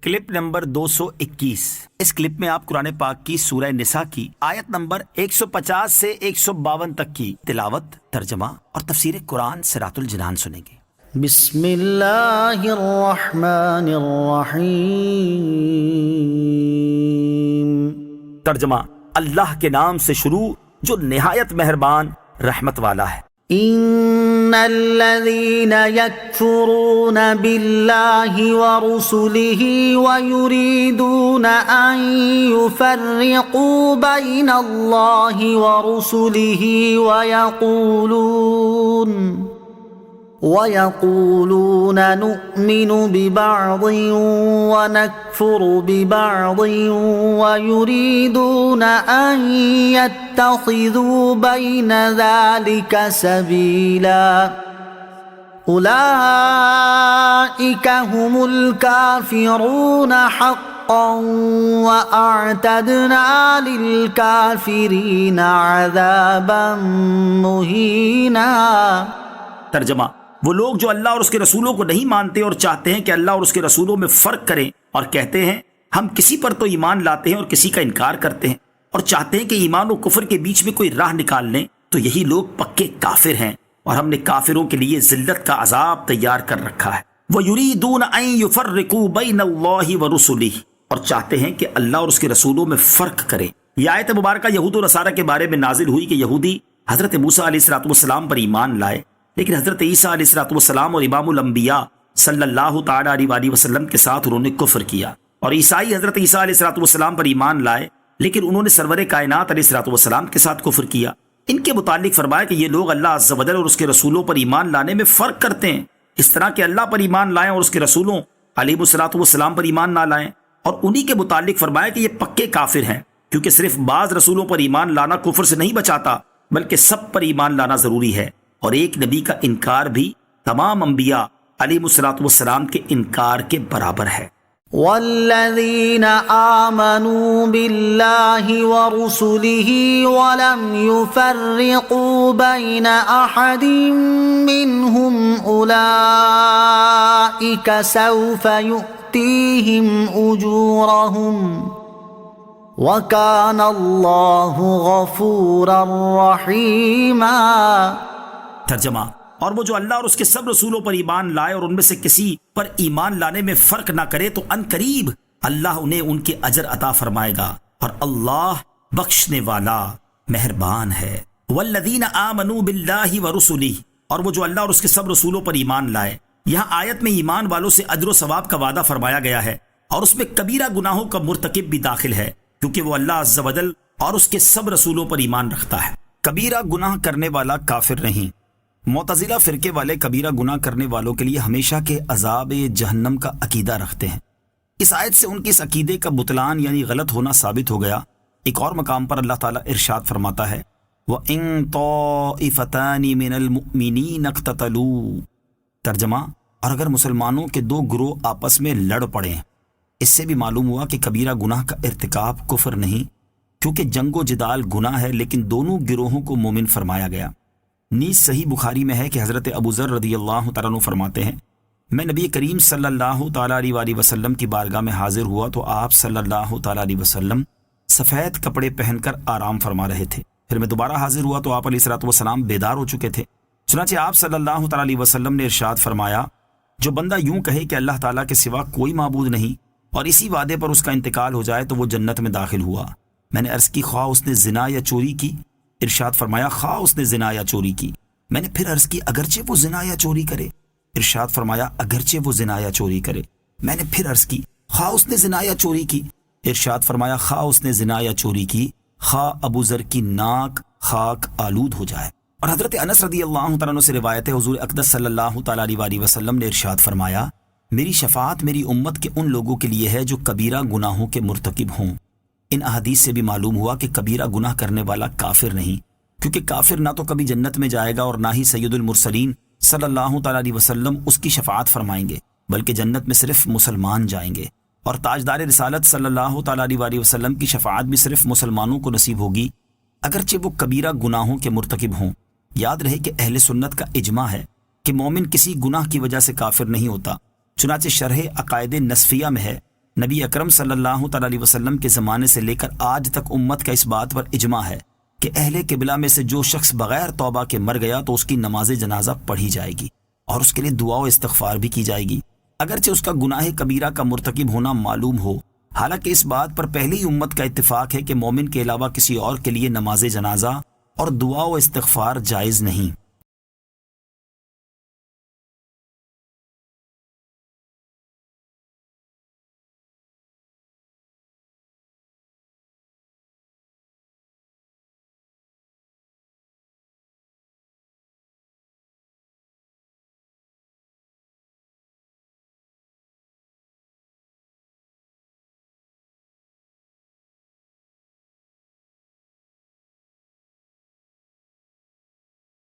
Clip number 221۔ اس clip میں آپ قرآن پاک کی سورہ نساء کی آیت نمبر 150 سے 152 تک کی تلاوت، ترجمہ اور تفسیر قرآن صراط الجنان سنیں گے۔ بسم اللہ الرحمن الرحیم۔ ترجمہ، اللہ کے نام سے شروع جو نہایت مہربان رحمت والا ہے۔ ان الذين يكفرون بالله ورسله ويريدون ان يفرقوا بين الله ورسله ويقولون نؤمن ببعض ونكفر ببعض ويريدون أن يتخذوا بين ذلك سبيلا أولئك هم الكافرون حقا وأعتدنا للكافرين عذابا مهينا۔ ترجمہ، وہ لوگ جو اللہ اور اس کے رسولوں کو نہیں مانتے اور چاہتے ہیں کہ اللہ اور اس کے رسولوں میں فرق کریں اور کہتے ہیں ہم کسی پر تو ایمان لاتے ہیں اور کسی کا انکار کرتے ہیں اور چاہتے ہیں کہ ایمان و کفر کے بیچ میں کوئی راہ نکال لیں، تو یہی لوگ پکے کافر ہیں اور ہم نے کافروں کے لیے ذلت کا عذاب تیار کر رکھا ہے۔ وَيُرِيدُونَ أَن يُفَرِّقُوا بَيْنَ اللَّهِ وَرُسُلِهِ، اور چاہتے ہیں کہ اللہ اور اس کے رسولوں میں فرق کریں۔ یہ آیت مبارکہ یہود و نصارہ کے بارے میں نازل ہوئی کہ یہودی حضرت موسیٰ علیہ السلام پر ایمان لائے، لیکن حضرت عیسیٰ علیہ السلام اور امام الانبیاء صلی اللہ تعالیٰ علیہ وسلم کے ساتھ انہوں نے کفر کیا، اور عیسائی حضرت عیسیٰ علیہ السلام پر ایمان لائے لیکن انہوں نے سرور کائنات علیہ السلام کے ساتھ کفر کیا۔ ان کے متعلق فرمایا کہ یہ لوگ اللہ عز و جل اور اس کے رسولوں پر ایمان لانے میں فرق کرتے ہیں، اس طرح کہ اللہ پر ایمان لائیں اور اس کے رسولوں علیہ السلام پر ایمان نہ لائیں، اور انہی کے متعلق فرمایا کہ یہ پکے کافر ہیں، کیونکہ صرف بعض رسولوں پر ایمان لانا کفر سے نہیں بچاتا بلکہ سب پر ایمان لانا ضروری ہے، اور ایک نبی کا انکار بھی تمام انبیاء علیہ السلام کے انکار کے برابر ہے۔ والذین آمنوا باللہ ورسلہ ولم يفرقوا بین احد منہم اولئک سوف یؤتیہم اجورہم وَكَانَ اللَّهُ غَفُورًا رَحِيمًا۔ ترجمہ، اور وہ جو اللہ اور اس کے سب رسولوں پر ایمان لائے اور ان میں سے کسی پر ایمان لانے میں فرق نہ کرے تو ان قریب اللہ انہیں ان کے اجر عطا فرمائے گا، اور اللہ بخشنے والا مہربان ہے۔ وَالَّذِينَ آمَنُوا بِاللَّهِ وَرُسُلِهِ، اور وہ جو اللہ اور اس کے سب رسولوں پر ایمان لائے۔ یہاں آیت میں ایمان والوں سے اجر و ثواب کا وعدہ فرمایا گیا ہے، اور اس میں کبیرہ گناہوں کا مرتکب بھی داخل ہے، کیونکہ وہ اللہ عز و جل اور اس کے سب رسولوں پر ایمان رکھتا ہے۔ کبیرہ گناہ کرنے والا کافر نہیں۔ معتزلہ فرقے والے کبیرہ گناہ کرنے والوں کے لیے ہمیشہ کے عذاب جہنم کا عقیدہ رکھتے ہیں۔ اس آیت سے ان کے اس عقیدے کا بطلان یعنی غلط ہونا ثابت ہو گیا۔ ایک اور مقام پر اللہ تعالیٰ ارشاد فرماتا ہے وَإِن طَائِفَتَانِ مِنَ الْمُؤْمِنِينَ اقْتَتَلُوا۔ ترجمہ، اور اگر مسلمانوں کے دو گروہ آپس میں لڑ پڑیں۔ اس سے بھی معلوم ہوا کہ کبیرہ گناہ کا ارتکاب کفر نہیں، کیونکہ جنگ و جدال گناہ ہے لیکن دونوں گروہوں کو مومن فرمایا گیا۔ نیز صحیح بخاری میں ہے کہ حضرت ابو ذر رضی اللہ تعالیٰ عنہ فرماتے ہیں میں نبی کریم صلی اللہ تعالیٰ علیہ وسلم کی بارگاہ میں حاضر ہوا تو آپ صلی اللہ تعالیٰ علیہ وسلم سفید کپڑے پہن کر آرام فرما رہے تھے۔ پھر میں دوبارہ حاضر ہوا تو آپ علیہ السلام بیدار ہو چکے تھے۔ چنانچہ آپ صلی اللہ تعالیٰ علیہ وسلم نے ارشاد فرمایا جو بندہ یوں کہے کہ اللہ تعالیٰ کے سوا کوئی معبود نہیں اور اسی وعدے پر اس کا انتقال ہو جائے تو وہ جنت میں داخل ہوا۔ میں نے عرض کی خواہ اس نے زنا یا چوری کی؟ ارشاد فرمایا خواہ اس نے زنا یا چوری کی۔ میں نے پھر عرض کی اگرچہ وہ زنا یا چوری کرے؟ ارشاد فرمایا اگرچہ وہ زنا یا چوری کرے۔ میں نے پھر عرض کی خواہ اس نے زنا یا چوری کی؟ ارشاد فرمایا خواہ اس نے زنا یا چوری کی، خواہ ابو ذر کی ناک خاک آلود ہو جائے۔ اور حضرت انس رضی اللہ تعالیٰ عنہ سے روایت ہے حضور اقدس صلی اللہ تعالیٰ علیہ وسلم نے ارشاد فرمایا میری شفاعت میری امت کے ان لوگوں کے لیے ہے جو کبیرہ گناہوں کے مرتکب ہوں۔ ان احادیث سے بھی معلوم ہوا کہ کبیرہ گناہ کرنے والا کافر نہیں، کیونکہ کافر نہ تو کبھی جنت میں جائے گا اور نہ ہی سید المرسلین صلی اللہ تعالیٰ علیہ وسلم اس کی شفاعت فرمائیں گے، بلکہ جنت میں صرف مسلمان جائیں گے، اور تاجدار رسالت صلی اللہ تعالیٰ علیہ وسلم کی شفاعت بھی صرف مسلمانوں کو نصیب ہوگی، اگرچہ وہ کبیرہ گناہوں کے مرتکب ہوں۔ یاد رہے کہ اہل سنت کا اجماع ہے کہ مومن کسی گناہ کی وجہ سے کافر نہیں ہوتا، چنانچہ شرح عقائد نصفیہ میں ہے نبی اکرم صلی اللہ تعالی علیہ وسلم کے زمانے سے لے کر آج تک امت کا اس بات پر اجماع ہے کہ اہل قبلہ میں سے جو شخص بغیر توبہ کے مر گیا تو اس کی نماز جنازہ پڑھی جائے گی اور اس کے لیے دعا و استغفار بھی کی جائے گی، اگرچہ اس کا گناہ کبیرہ کا مرتکب ہونا معلوم ہو۔ حالانکہ اس بات پر پہلی امت کا اتفاق ہے کہ مومن کے علاوہ کسی اور کے لیے نماز جنازہ اور دعا و استغفار جائز نہیں۔